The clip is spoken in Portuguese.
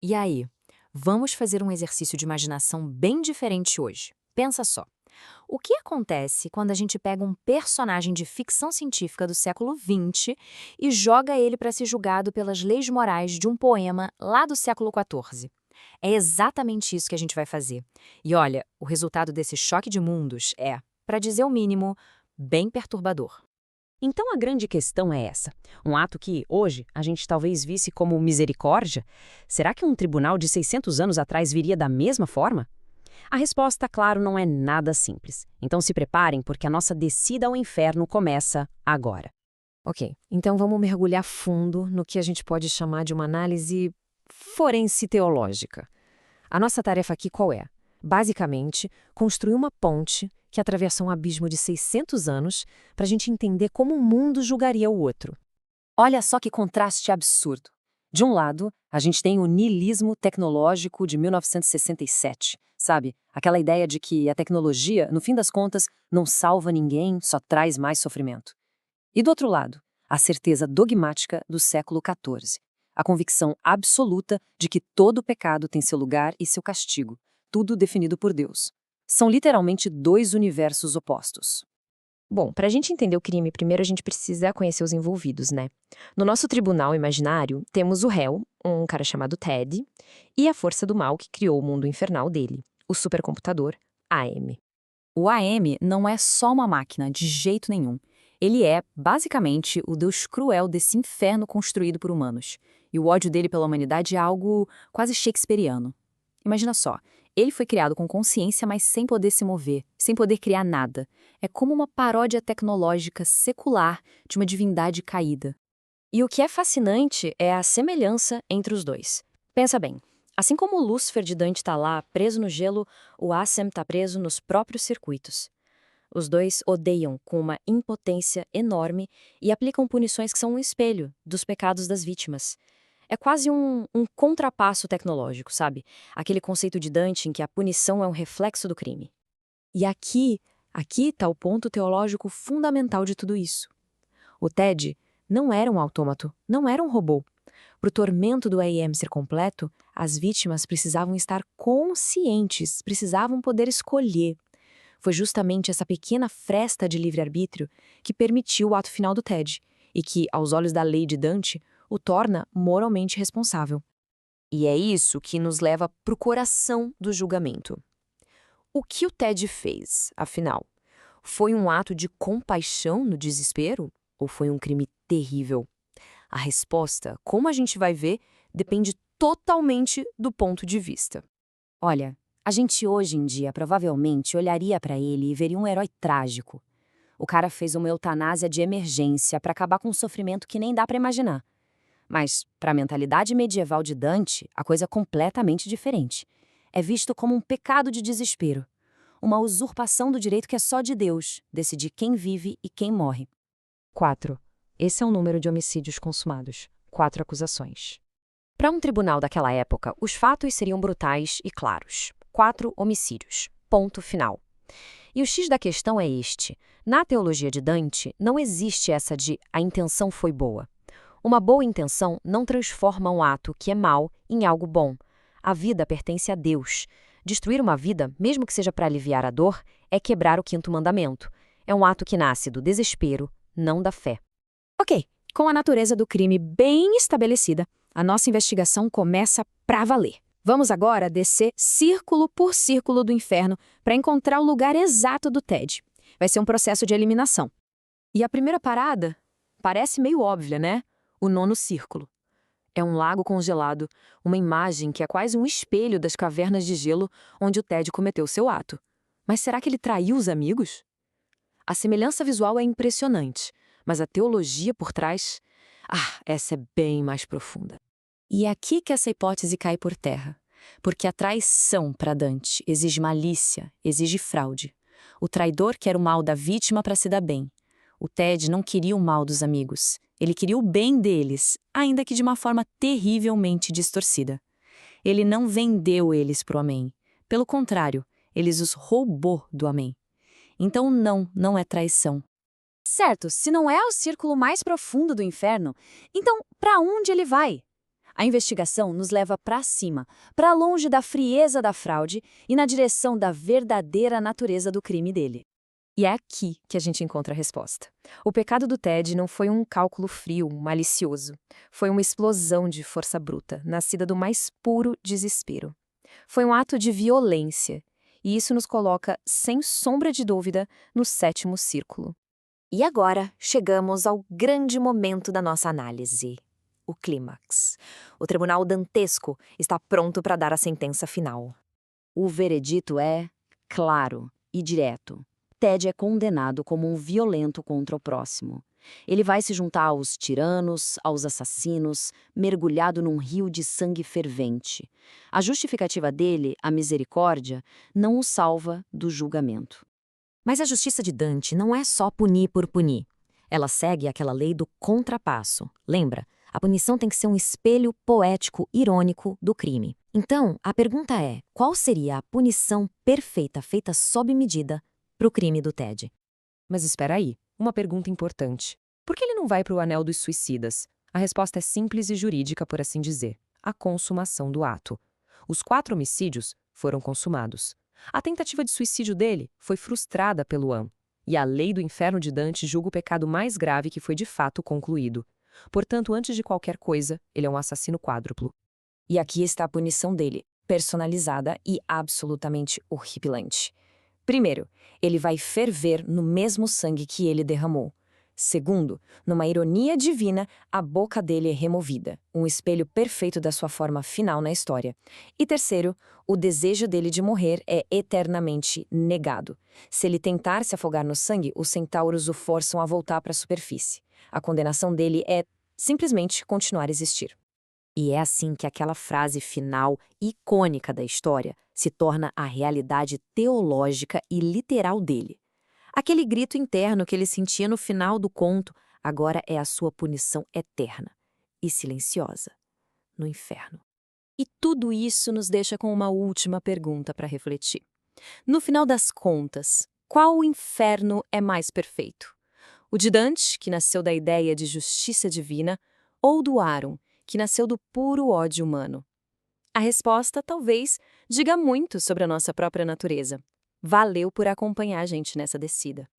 E aí, vamos fazer um exercício de imaginação bem diferente hoje. Pensa só. O que acontece quando a gente pega um personagem de ficção científica do século XX e joga ele para ser julgado pelas leis morais de um poema lá do século XIV? É exatamente isso que a gente vai fazer. E olha, o resultado desse choque de mundos é, para dizer o mínimo, bem perturbador. Então a grande questão é essa. Um ato que, hoje, a gente talvez visse como misericórdia, será que um tribunal de 600 anos atrás viria da mesma forma? A resposta, claro, não é nada simples. Então se preparem, porque a nossa descida ao inferno começa agora. Ok, então vamos mergulhar fundo no que a gente pode chamar de uma análise forense teológica. A nossa tarefa aqui qual é? Basicamente, construir uma ponte que atravessa um abismo de 600 anos para a gente entender como o mundo julgaria o outro. Olha só que contraste absurdo. De um lado, a gente tem o niilismo tecnológico de 1967, sabe? Aquela ideia de que a tecnologia, no fim das contas, não salva ninguém, só traz mais sofrimento. E do outro lado, a certeza dogmática do século XIV. A convicção absoluta de que todo pecado tem seu lugar e seu castigo, tudo definido por Deus. São literalmente dois universos opostos. Bom, para a gente entender o crime, primeiro a gente precisa conhecer os envolvidos, né? No nosso tribunal imaginário, temos o réu, um cara chamado Ted, e a força do mal que criou o mundo infernal dele, o supercomputador AM. O AM não é só uma máquina, de jeito nenhum. Ele é, basicamente, o deus cruel desse inferno construído por humanos. E o ódio dele pela humanidade é algo quase shakespeariano. Imagina só, ele foi criado com consciência, mas sem poder se mover, sem poder criar nada. É como uma paródia tecnológica secular de uma divindade caída. E o que é fascinante é a semelhança entre os dois. Pensa bem, assim como o Lúcifer de Dante está lá, preso no gelo, o Assem está preso nos próprios circuitos. Os dois odeiam com uma impotência enorme e aplicam punições que são um espelho dos pecados das vítimas. É quase um contrapasso tecnológico, sabe? Aquele conceito de Dante em que a punição é um reflexo do crime. E aqui está o ponto teológico fundamental de tudo isso. O Ted não era um autômato, não era um robô. Para o tormento do AIM ser completo, as vítimas precisavam estar conscientes, precisavam poder escolher. Foi justamente essa pequena fresta de livre-arbítrio que permitiu o ato final do Ted, e que, aos olhos da lei de Dante, o torna moralmente responsável. E é isso que nos leva para o coração do julgamento. O que o Ted fez, afinal? Foi um ato de compaixão no desespero? Ou foi um crime terrível? A resposta, como a gente vai ver, depende totalmente do ponto de vista. Olha, a gente hoje em dia provavelmente olharia para ele e veria um herói trágico. O cara fez uma eutanásia de emergência para acabar com um sofrimento que nem dá para imaginar. Mas, para a mentalidade medieval de Dante, a coisa é completamente diferente. É visto como um pecado de desespero, uma usurpação do direito que é só de Deus, decidir quem vive e quem morre. 4. Esse é o número de homicídios consumados. 4 acusações. Para um tribunal daquela época, os fatos seriam brutais e claros. 4 homicídios. Ponto final. E o X da questão é este. Na teologia de Dante, não existe essa de a intenção foi boa. Uma boa intenção não transforma um ato que é mau em algo bom. A vida pertence a Deus. Destruir uma vida, mesmo que seja para aliviar a dor, é quebrar o 5º mandamento. É um ato que nasce do desespero, não da fé. Ok, com a natureza do crime bem estabelecida, a nossa investigação começa pra valer. Vamos agora descer círculo por círculo do inferno para encontrar o lugar exato do Ted. Vai ser um processo de eliminação. E a primeira parada parece meio óbvia, né? O 9º círculo. É um lago congelado, uma imagem que é quase um espelho das cavernas de gelo onde o Ted cometeu seu ato. Mas será que ele traiu os amigos? A semelhança visual é impressionante, mas a teologia por trás, essa é bem mais profunda. E é aqui que essa hipótese cai por terra, porque a traição para Dante exige malícia, exige fraude. O traidor quer o mal da vítima para se dar bem. O Ted não queria o mal dos amigos, ele queria o bem deles, ainda que de uma forma terrivelmente distorcida. Ele não vendeu eles para o Amém. Pelo contrário, ele os roubou do Amém. Então não é traição. Certo, se não é o círculo mais profundo do inferno, então para onde ele vai? A investigação nos leva para cima, para longe da frieza da fraude e na direção da verdadeira natureza do crime dele. E é aqui que a gente encontra a resposta. O pecado do Ted não foi um cálculo frio, malicioso. Foi uma explosão de força bruta, nascida do mais puro desespero. Foi um ato de violência, e isso nos coloca, sem sombra de dúvida, no 7º círculo. E agora chegamos ao grande momento da nossa análise. O clímax. O tribunal dantesco está pronto para dar a sentença final. O veredito é claro e direto. Ted é condenado como um violento contra o próximo. Ele vai se juntar aos tiranos, aos assassinos, mergulhado num rio de sangue fervente. A justificativa dele, a misericórdia, não o salva do julgamento. Mas a justiça de Dante não é só punir por punir. Ela segue aquela lei do contrapasso. Lembra? A punição tem que ser um espelho poético, irônico do crime. Então, a pergunta é, qual seria a punição perfeita feita sob medida para o crime do Ted? Mas espera aí, uma pergunta importante. Por que ele não vai para o anel dos suicidas? A resposta é simples e jurídica, por assim dizer. A consumação do ato. Os 4 homicídios foram consumados. A tentativa de suicídio dele foi frustrada pelo Am. E a lei do inferno de Dante julga o pecado mais grave que foi de fato concluído. Portanto, antes de qualquer coisa, ele é um assassino quádruplo. E aqui está a punição dele, personalizada e absolutamente horripilante. Primeiro, ele vai ferver no mesmo sangue que ele derramou. Segundo, numa ironia divina, a boca dele é removida, um espelho perfeito da sua forma final na história. E terceiro, o desejo dele de morrer é eternamente negado. Se ele tentar se afogar no sangue, os centauros o forçam a voltar para a superfície. A condenação dele é simplesmente continuar a existir. E é assim que aquela frase final icônica da história se torna a realidade teológica e literal dele. Aquele grito interno que ele sentia no final do conto agora é a sua punição eterna e silenciosa no inferno. E tudo isso nos deixa com uma última pergunta para refletir. No final das contas, qual inferno é mais perfeito? O de Dante, que nasceu da ideia de justiça divina, ou do Aaron, que nasceu do puro ódio humano? A resposta, talvez, diga muito sobre a nossa própria natureza. Valeu por acompanhar a gente nessa descida.